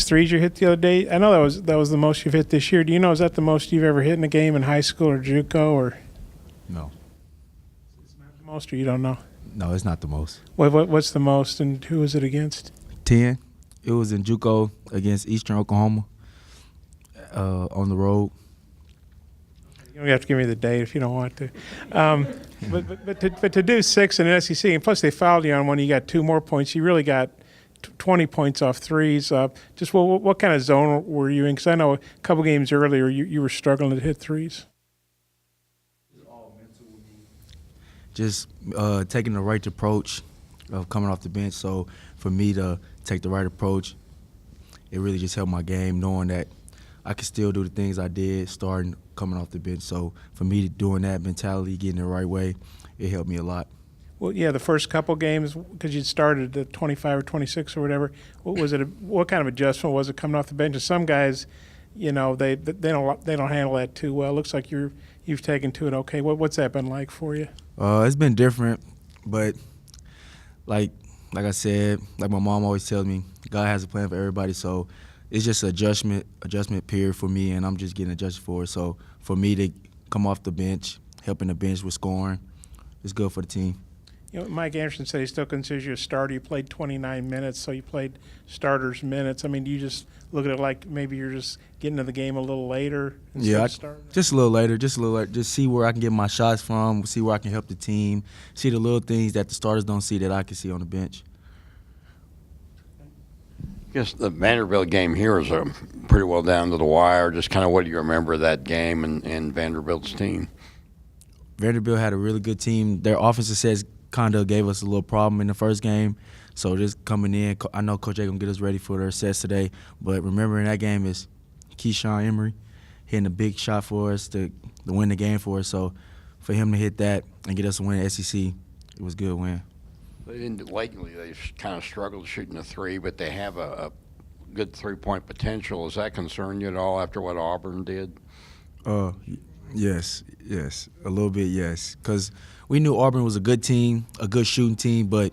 threes you hit the other day. I know that was the most you've hit this year. Do you know, is that the most you've ever hit in a game in high school or JUCO, or? No. It's not the most, or you don't know? No, it's not the most. What's the most, and who was it against? 10. It was in JUCO against Eastern Oklahoma on the road. You don't have to give me the date if you don't want to. But to do 6 in an SEC, and plus they fouled you on one, you got 2 more points. You really got 20 points off threes. Just what kind of zone were you in? Because I know a couple games earlier you were struggling to hit threes. Just taking the right approach of coming off the bench. So for me to take the right approach, it really just helped my game, knowing that I could still do the things I did starting coming off the bench. So for me, doing that mentality, getting it the right way, it helped me a lot. Well, yeah, the first couple games, because you started at 25 or 26 or whatever, what kind of adjustment was it coming off the bench? And some guys, you know, they don't handle that too well. It looks like you've taken to it okay. What's that been like for you? It's been different, but like I said, like my mom always tells me, God has a plan for everybody. So it's just an adjustment period for me, and I'm just getting adjusted for it. So for me to come off the bench, helping the bench with scoring, it's good for the team. You know, Mike Anderson said he still considers you a starter. You played 29 minutes, so you played starters minutes. I mean, do you just look at it like maybe you're just getting to the game a little later instead of starting? Just a little later, just see where I can get my shots from, see where I can help the team, see the little things that the starters don't see that I can see on the bench. I guess the Vanderbilt game here is pretty well down to the wire. Just kind of what do you remember of that game and Vanderbilt's team? Vanderbilt had a really good team. Their offensive sets kind of gave us a little problem in the first game. So just coming in, I know Coach A going to get us ready for their sets today. But remembering that game is Keyshawn Emery hitting a big shot for us to win the game for us. So for him to hit that and get us a win at SEC, it was a good win. Lately, they've kind of struggled shooting a three, but they have a good three-point potential. Does that concern you at all after what Auburn did? Yes, a little bit, yes. Because we knew Auburn was a good team, a good shooting team, but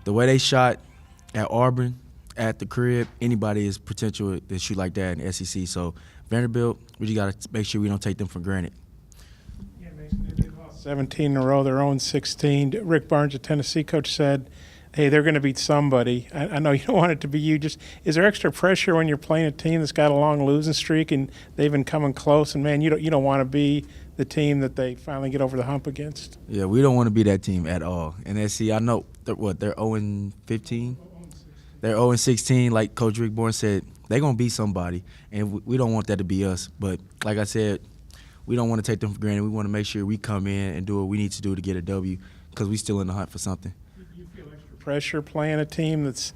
the way they shot at Auburn, at the crib, anybody is potential to shoot like that in the SEC. So Vanderbilt, we just got to make sure we don't take them for granted. 17 in a row, their own 16. Rick Barnes, a Tennessee coach, said, hey, they're going to beat somebody. I know you don't want it to be you. Just is there extra pressure when you're playing a team that's got a long losing streak and they've been coming close? And, man, you don't want to be the team that they finally get over the hump against. Yeah, we don't want to be that team at all. And SC, I know, they're 0-15? They're 0-16. Like Coach Rick Barnes said, they're going to beat somebody. And we don't want that to be us. But like I said, we don't want to take them for granted. We want to make sure we come in and do what we need to do to get a W because we're still in the hunt for something. You feel extra pressure playing a team that's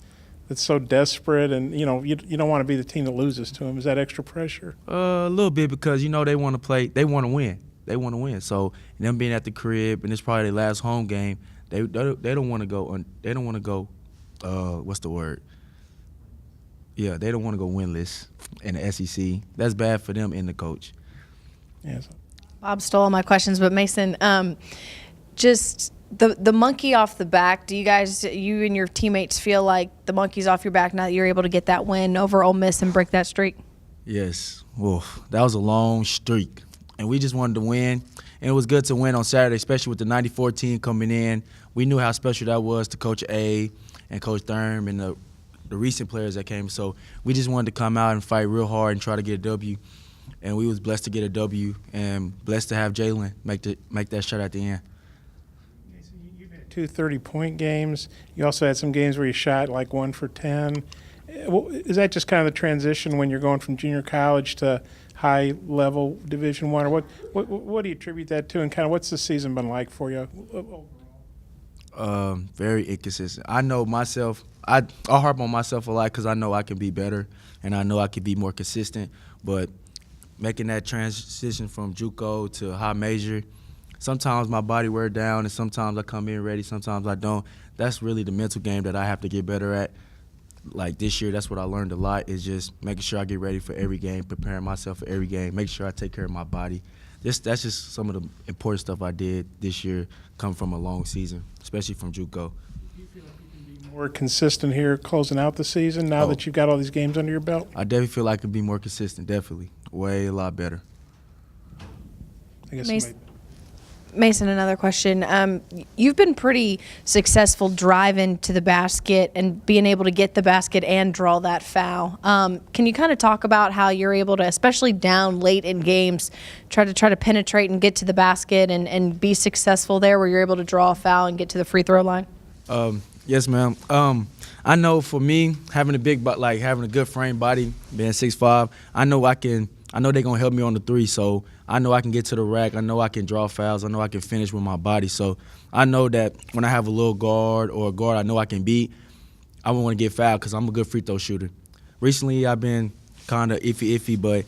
so desperate, and you don't want to be the team that loses to them. Is that extra pressure? A little bit because they want to play. They want to win. They want to win. So them being at the crib and it's probably their last home game, they don't want to go. They don't want to go. What's the word? Yeah, they don't want to go winless in the SEC. That's bad for them and the coach. Yes. Bob stole all my questions, but Mason, just the monkey off the back. Do you and your teammates feel like the monkey's off your back now that you're able to get that win over Ole Miss and break that streak? Yes. Oof, that was a long streak, and we just wanted to win. And it was good to win on Saturday, especially with the 94 team coming in. We knew how special that was to Coach A and Coach Thurm and the recent players that came. So we just wanted to come out and fight real hard and try to get a W. And we was blessed to get a W and blessed to have Jalen make that shot at the end. You've had 2 30-point games. You also had some games where you shot like 1 for 10. Is that just kind of the transition when you're going from junior college to high-level Division I? Or what do you attribute that to, and kind of what's the season been like for you overall? Very inconsistent. I know myself. I harp on myself a lot because I know I can be better and I know I can be more consistent, but making that transition from JUCO to high major, sometimes my body wear down and sometimes I come in ready, sometimes I don't. That's really the mental game that I have to get better at. Like this year, that's what I learned a lot is just making sure I get ready for every game, preparing myself for every game, make sure I take care of my body. That's just some of the important stuff I did this year, come from a long season, especially from JUCO. Do you feel like you can be more consistent here closing out the season now that you've got all these games under your belt? I definitely feel like I can be more consistent, definitely. Way a lot better. I guess Mace- somebody- Mason, another question. You've been pretty successful driving to the basket and being able to get the basket and draw that foul. Can you kind of talk about how you're able to, especially down late in games, try to penetrate and get to the basket and be successful there where you're able to draw a foul and get to the free throw line? Yes, ma'am. I know for me, having a having a good frame body, being 6'5", I know they're gonna help me on the three. So I know I can get to the rack. I know I can draw fouls. I know I can finish with my body. So I know that when I have a little guard or a guard I know I can beat, I won't want to get fouled because I'm a good free throw shooter. Recently, I've been kind of iffy, but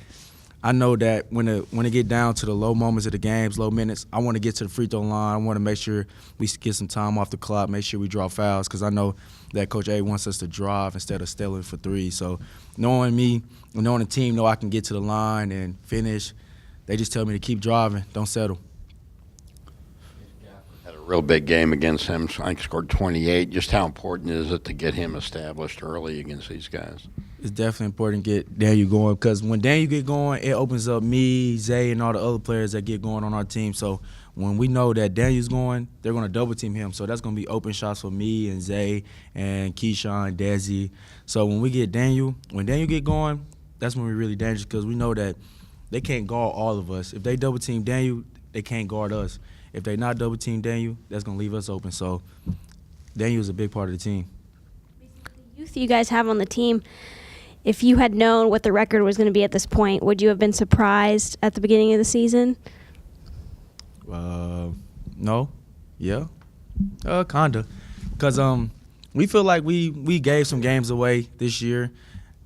I know that when it get down to the low moments of the games, low minutes, I want to get to the free throw line. I want to make sure we get some time off the clock, make sure we draw fouls, because I know that Coach A wants us to drive instead of stealing for three. So knowing me, knowing the team, know I can get to the line and finish, they just tell me to keep driving, don't settle. Had a real big game against him. I think scored 28. Just how important is it to get him established early against these guys? It's definitely important to get Daniel going, because when Daniel get going, it opens up me, Zay, and all the other players that get going on our team. So when we know that Daniel's going, they're going to double team him. So that's going to be open shots for me and Zay and Keyshawn, Desi. So when Daniel get going, that's when we're really dangerous, because we know that they can't guard all of us. If they double team Daniel, they can't guard us. If they not double team Daniel, that's going to leave us open. So Daniel's a big part of the team. The youth you guys have on the team, if you had known what the record was going to be at this point, would you have been surprised at the beginning of the season? No. Yeah. Kinda. Because we feel like we gave some games away this year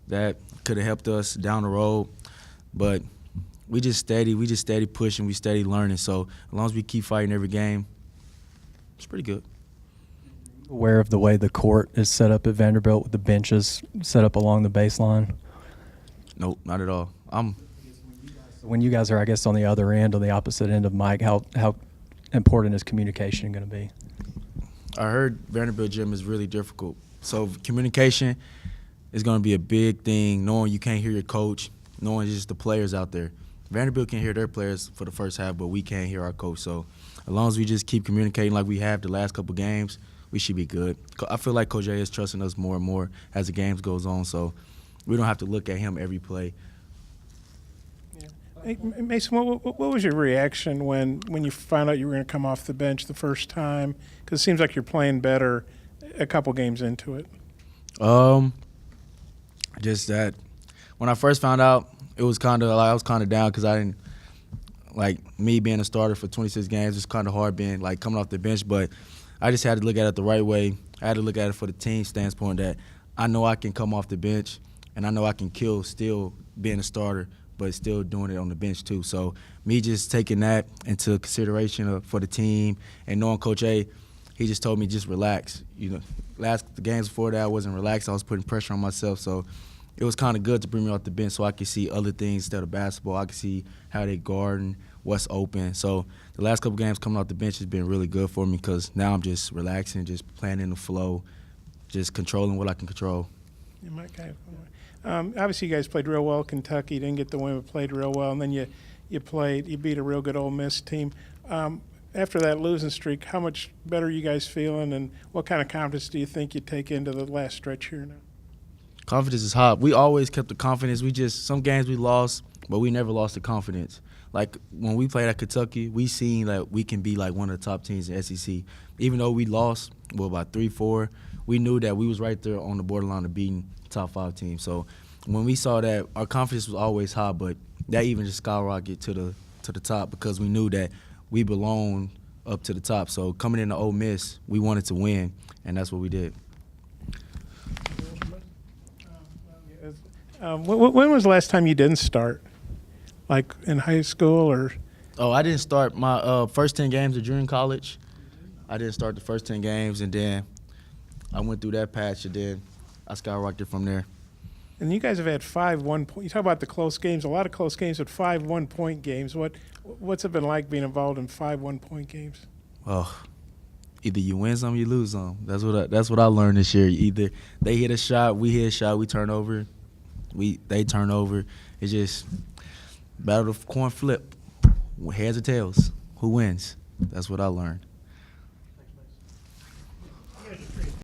that could have helped us down the road. But we just steady pushing, we steady learning. So as long as we keep fighting every game, it's pretty good. Aware of the way the court is set up at Vanderbilt with the benches set up along the baseline? Nope, not at all. When you guys are, I guess, on the other end, on the opposite end of Mike, how important is communication going to be? I heard Vanderbilt gym is really difficult. So communication is going to be a big thing, knowing you can't hear your coach, knowing just the players out there. Vanderbilt can hear their players for the first half, but we can't hear our coach. So as long as we just keep communicating like we have the last couple games, we should be good. I feel like Coach A is trusting us more and more as the games goes on, so we don't have to look at him every play. Hey, Mason, what was your reaction when you found out you were going to come off the bench the first time? Because it seems like you're playing better a couple games into it. Just that when I first found out, it was kind of like I was kind of down because I didn't me being a starter for 26 games. It's kind of hard being coming off the bench, but I just had to look at it the right way. I had to look at it for the team standpoint that I know I can come off the bench and I know I can kill still being a starter, but still doing it on the bench too. So me just taking that into consideration for the team and knowing Coach A, he just told me just relax. The games before that I wasn't relaxed. I was putting pressure on myself. So it was kind of good to bring me off the bench so I could see other things instead of basketball. I could see how they guarding, what's open. So the last couple games coming off the bench has been really good for me because now I'm just relaxing, just playing in the flow, just controlling what I can control. Yeah, Mike, obviously you guys played real well. Kentucky didn't get the win, but played real well. And then you beat a real good Ole Miss team. After that losing streak, how much better are you guys feeling, and what kind of confidence do you think you take into the last stretch here now? Confidence is hot. We always kept the confidence. Some games we lost, but we never lost the confidence. Like when we played at Kentucky, we seen that we can be one of the top teams in SEC. Even though we lost, about 3-4, we knew that we was right there on the borderline of beating top 5 teams. So when we saw that, our confidence was always high, but that even just skyrocketed to the top because we knew that we belonged up to the top. So coming into Ole Miss, we wanted to win, and that's what we did. When was the last time you didn't start? Like in high school or? Oh, I didn't start my first 10 games of junior college. I didn't start the first 10 games, and then I went through that patch, and then I skyrocketed from there. And you guys have had 5 1-point. You talk about the close games, a lot of close games, but 5 1-point games. What's it been like being involved in 5 1-point games? Oh, either you win some, you lose some. That's what I learned this year. Either they hit a shot, we hit a shot, we turn over, they turn over. It's just battle of coin flip, heads or tails. Who wins? That's what I learned.